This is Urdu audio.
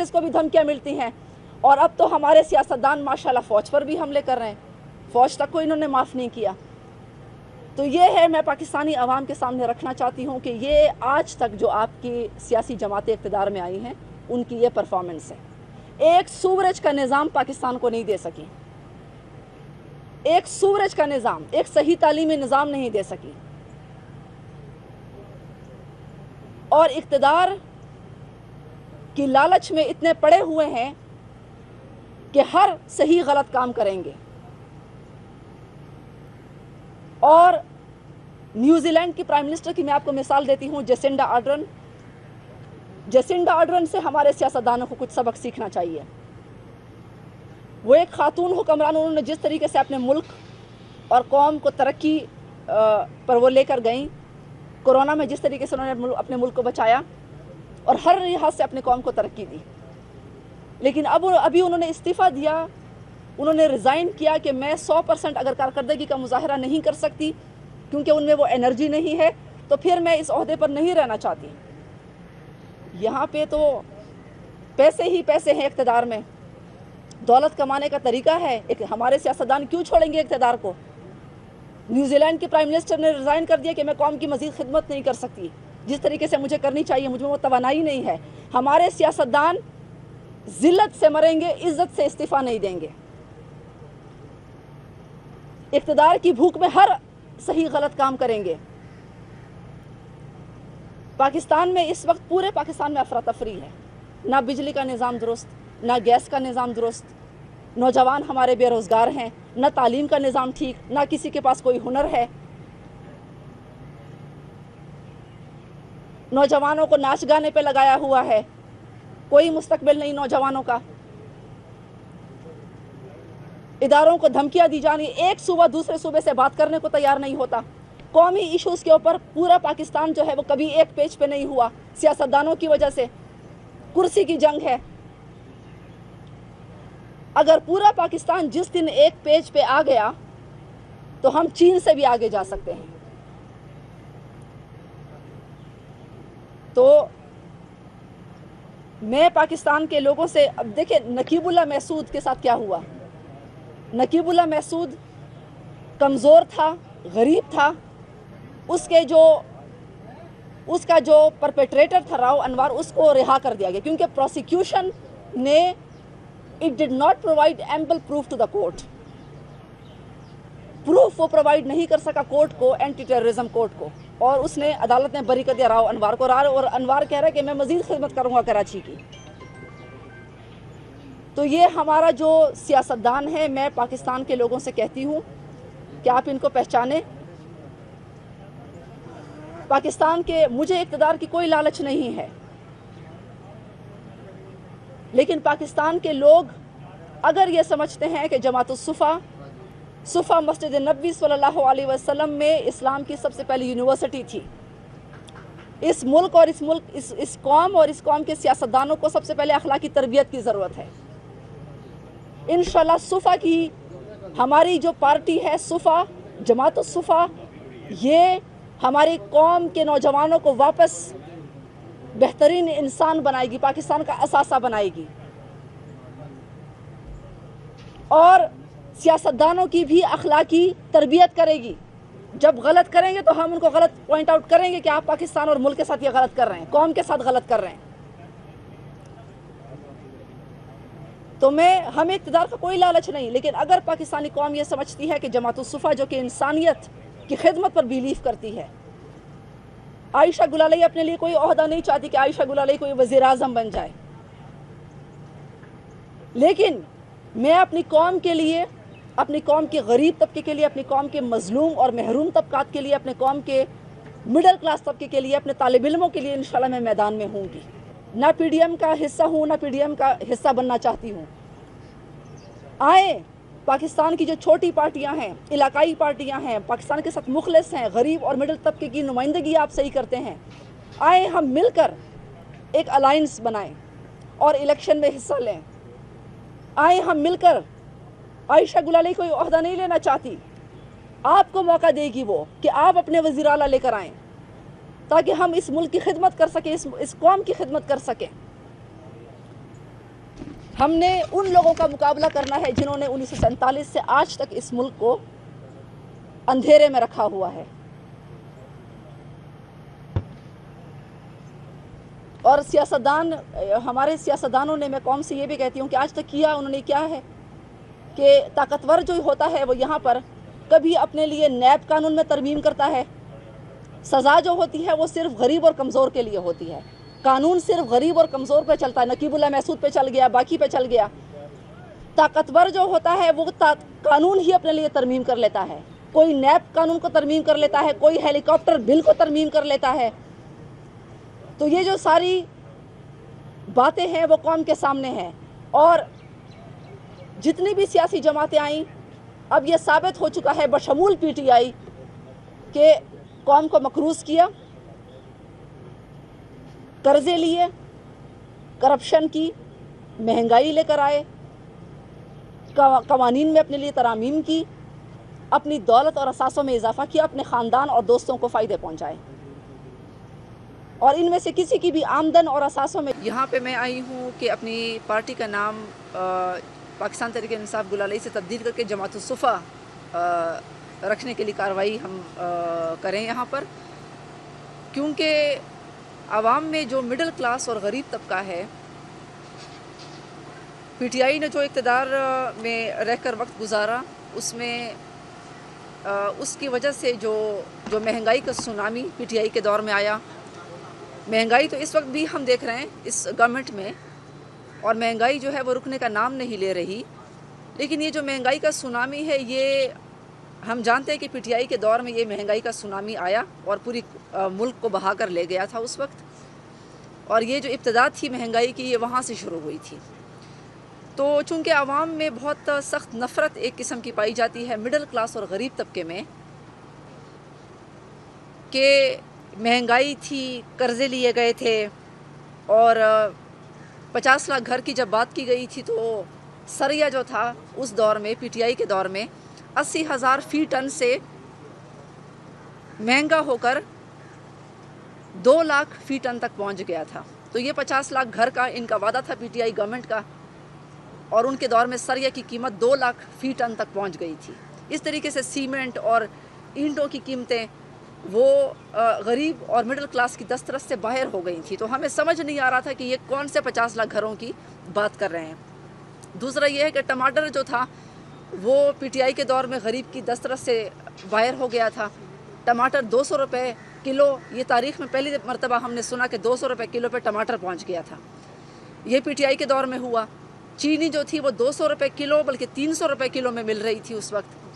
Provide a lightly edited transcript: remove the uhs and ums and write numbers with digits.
فورسز کو بھی دھمکیاں ملتی ہیں، اور اب تو ہمارے سیاستدان ماشاءاللہ فوج پر بھی حملے کر رہے ہیں، فوج تک کو انہوں نے معاف نہیں کیا۔ تو یہ ہے، میں پاکستانی عوام کے سامنے رکھنا چاہتی ہوں کہ یہ آج تک جو آپ کی سیاسی جماعتیں اقتدار میں آئی ہیں ان کی یہ پرفارمنس ہے۔ ایک سورج کا نظام پاکستان کو نہیں دے سکی، ایک سورج کا نظام، ایک صحیح تعلیمی نظام نہیں دے سکی، اور اقتدار کی لالچ میں اتنے پڑے ہوئے ہیں کہ ہر صحیح غلط کام کریں گے۔ اور نیوزی لینڈ کی پرائم منسٹر کی میں آپ کو مثال دیتی ہوں، جیسنڈا آرڈرن۔ جیسنڈا آرڈرن سے ہمارے سیاستدانوں کو کچھ سبق سیکھنا چاہیے۔ وہ ایک خاتون حکمران، انہوں نے جس طریقے سے اپنے ملک اور قوم کو ترقی پر وہ لے کر گئیں، کورونا میں جس طریقے سے انہوں نے اپنے ملک کو بچایا اور ہر لحاظ سے اپنے قوم کو ترقی دی، لیکن ابھی انہوں نے استعفیٰ دیا، انہوں نے ریزائن کیا کہ میں 100% اگر کارکردگی کا مظاہرہ نہیں کر سکتی کیونکہ ان میں وہ انرجی نہیں ہے تو پھر میں اس عہدے پر نہیں رہنا چاہتی۔ یہاں پہ تو پیسے ہی پیسے ہیں اقتدار میں، دولت کمانے کا طریقہ ہے۔ ہمارے سیاستدان کیوں چھوڑیں گے اقتدار کو؟ نیوزی لینڈ کی پرائم منسٹر نے ریزائن کر دیا کہ میں قوم کی مزید خدمت نہیں کر سکتی جس طریقے سے مجھے کرنی چاہیے، مجھ میں وہ توانائی نہیں ہے۔ ہمارے سیاستدان ذلت سے مریں گے، عزت سے استعفیٰ نہیں دیں گے۔ اقتدار کی بھوک میں ہر صحیح غلط کام کریں گے۔ پاکستان میں اس وقت پورے پاکستان میں افراتفری ہے، نہ بجلی کا نظام درست، نہ گیس کا نظام درست، نوجوان ہمارے بے روزگار ہیں، نہ تعلیم کا نظام ٹھیک، نہ کسی کے پاس کوئی ہنر ہے۔ نوجوانوں کو ناچ گانے پہ لگایا ہوا ہے، کوئی مستقبل نہیں نوجوانوں کا۔ اداروں کو دھمکیاں دی جانی، ایک صوبہ دوسرے صوبے سے بات کرنے کو تیار نہیں ہوتا۔ قومی ایشوز کے اوپر پورا پاکستان جو ہے وہ کبھی ایک پیج پہ نہیں ہوا، سیاستدانوں کی وجہ سے کرسی کی جنگ ہے۔ اگر پورا پاکستان جس دن ایک پیج پہ آ گیا تو ہم چین سے بھی آگے جا سکتے ہیں۔ تو میں پاکستان کے لوگوں سے، اب دیکھیں نقیب اللہ محسود کے ساتھ کیا ہوا۔ نقیب اللہ محسود کمزور تھا، غریب تھا، اس کا جو پرپیٹریٹر تھا راؤ انوار، اس کو رہا کر دیا گیا کیونکہ پروسیکیوشن نے it did not provide ample proof to the court۔ Proof وہ پرووائڈ نہیں کر سکا کورٹ کو، اینٹی ٹیررزم کورٹ کو، اور اس نے عدالت نے بری کر دیا راؤ انوار کو، اور انوار کہہ رہا ہے کہ میں مزید خدمت کروں گا کراچی کی۔ تو یہ ہمارا جو سیاستدان ہے، میں پاکستان کے لوگوں سے کہتی ہوں کہ آپ ان کو پہچانیں۔ پاکستان کے، مجھے اقتدار کی کوئی لالچ نہیں ہے، لیکن پاکستان کے لوگ اگر یہ سمجھتے ہیں کہ جماعت صفا مسجد نبوی صلی اللہ علیہ وسلم میں اسلام کی سب سے پہلی یونیورسٹی تھی، اس ملک اور اس قوم اور اس قوم کے سیاستدانوں کو سب سے پہلے اخلاقی تربیت کی ضرورت ہے۔ انشاءاللہ صفا کی ہماری جو پارٹی ہے، صفا، جماعت الصفا، یہ ہماری قوم کے نوجوانوں کو واپس بہترین انسان بنائے گی، پاکستان کا اثاثہ بنائے گی، اور سیاستدانوں کی بھی اخلاقی تربیت کرے گی۔ جب غلط کریں گے تو ہم ان کو غلط پوائنٹ آؤٹ کریں گے کہ آپ پاکستان اور ملک کے ساتھ یہ غلط کر رہے ہیں، قوم کے ساتھ غلط کر رہے ہیں۔ تو ہمیں اقتدار کا کوئی لالچ نہیں، لیکن اگر پاکستانی قوم یہ سمجھتی ہے کہ جماعت الصفا جو کہ انسانیت کی خدمت پر بیلیف کرتی ہے، عائشہ گل علیہ اپنے لیے کوئی عہدہ نہیں چاہتی کہ عائشہ گل علیہ کوئی وزیر اعظم بن جائے، لیکن میں اپنی قوم کے لیے، اپنی قوم کے غریب طبقے کے لیے، اپنی قوم کے مظلوم اور محروم طبقات کے لیے، اپنے قوم کے مڈل کلاس طبقے کے لیے، اپنے طالب علموں کے لیے انشاءاللہ میں میدان میں ہوں گی۔ نہ پی ڈی ایم کا حصہ ہوں، نہ پی ڈی ایم کا حصہ بننا چاہتی ہوں۔ آئیں، پاکستان کی جو چھوٹی پارٹیاں ہیں، علاقائی پارٹیاں ہیں، پاکستان کے ساتھ مخلص ہیں، غریب اور مڈل طبقے کی نمائندگی آپ صحیح کرتے ہیں، آئیں ہم مل کر ایک الائنس بنائیں اور الیکشن میں حصہ لیں۔ آئیں ہم مل کر، عائشہ گل علیہ کوئی عہدہ نہیں لینا چاہتی، آپ کو موقع دے گی وہ کہ آپ اپنے وزیر اعلیٰ لے کر آئیں تاکہ ہم اس ملک کی خدمت کر سکیں، اس قوم کی خدمت کر سکیں۔ ہم نے ان لوگوں کا مقابلہ کرنا ہے جنہوں نے 1947 سے آج تک اس ملک کو اندھیرے میں رکھا ہوا ہے. اور سیاستدان، ہمارے سیاستدانوں نے، میں قوم سے یہ بھی کہتی ہوں کہ آج تک کیا انہوں نے کیا ہے کہ طاقتور جو ہوتا ہے وہ یہاں پر کبھی اپنے لیے نیب قانون میں ترمیم کرتا ہے. سزا جو ہوتی ہے وہ صرف غریب اور کمزور کے لیے ہوتی ہے. قانون صرف غریب اور کمزور پہ چلتا ہے. نقیب اللہ محسود پہ چل گیا، باقی پہ چل گیا. طاقتور جو ہوتا ہے وہ قانون ہی اپنے لیے ترمیم کر لیتا ہے. کوئی نیب قانون کو ترمیم کر لیتا ہے، کوئی ہیلی کاپٹر بل کو ترمیم کر لیتا ہے. تو یہ جو ساری باتیں ہیں وہ قوم کے سامنے ہیں. اور جتنی بھی سیاسی جماعتیں آئیں، اب یہ ثابت ہو چکا ہے بشمول پی ٹی آئی کہ قوم کو مقروض کیا، قرضے لیے، کرپشن کی، مہنگائی لے کر آئے، قوانین میں اپنے لیے ترامیم کی، اپنی دولت اور اثاثوں میں اضافہ کیا، اپنے خاندان اور دوستوں کو فائدے پہنچائے، اور ان میں سے کسی کی بھی آمدن اور اثاثوں میں. یہاں پہ میں آئی ہوں کہ اپنی پارٹی کا نام پاکستان تحریک انصاف گلالئی سے تبدیل کر کے جماعت الصفا رکھنے کے لیے کارروائی ہم کریں یہاں پر، کیونکہ عوام میں جو مڈل کلاس اور غریب طبقہ ہے، پی ٹی آئی نے جو اقتدار میں رہ کر وقت گزارا، اس میں اس کی وجہ سے جو مہنگائی کا سونامی پی ٹی آئی کے دور میں آیا. مہنگائی تو اس وقت بھی ہم دیکھ رہے ہیں اس گورنمنٹ میں، اور مہنگائی جو ہے وہ رکنے کا نام نہیں لے رہی. لیکن یہ جو مہنگائی کا سونامی ہے، یہ ہم جانتے ہیں کہ پی ٹی آئی کے دور میں یہ مہنگائی کا سونامی آیا اور پوری ملک کو بہا کر لے گیا تھا اس وقت. اور یہ جو ابتدا تھی مہنگائی کی، یہ وہاں سے شروع ہوئی تھی. تو چونکہ عوام میں بہت سخت نفرت ایک قسم کی پائی جاتی ہے مڈل کلاس اور غریب طبقے میں، کہ مہنگائی تھی، قرضے لیے گئے تھے، اور 50 لاکھ گھر کی جب بات کی گئی تھی تو سریا جو تھا اس دور میں، پی ٹی آئی کے دور میں، 80,000 فی ٹن سے مہنگا ہو کر 2 لاکھ فی ٹن تک پہنچ گیا تھا. تو یہ 50 لاکھ گھر کا ان کا وعدہ تھا پی ٹی آئی گورنمنٹ کا، اور ان کے دور میں سریا کی قیمت 2 لاکھ فی ٹن تک پہنچ گئی تھی. اس طریقے سے سیمنٹ اور اینٹوں کی قیمتیں وہ غریب اور مڈل کلاس کی دسترس سے باہر ہو گئی تھی. تو ہمیں سمجھ نہیں آ رہا تھا کہ یہ کون سے 50 لاکھ گھروں کی بات کر رہے ہیں. دوسرا یہ ہے کہ ٹماٹر جو تھا وہ پی ٹی آئی کے دور میں غریب کی دسترس سے باہر ہو گیا تھا. ٹماٹر 200 روپے کلو، یہ تاریخ میں پہلی مرتبہ ہم نے سنا کہ 200 روپے کلو پہ ٹماٹر پہنچ گیا تھا. یہ پی ٹی آئی کے دور میں ہوا. چینی جو تھی وہ 200 روپے کلو بلکہ 300 روپے کلو میں مل رہی تھی اس وقت.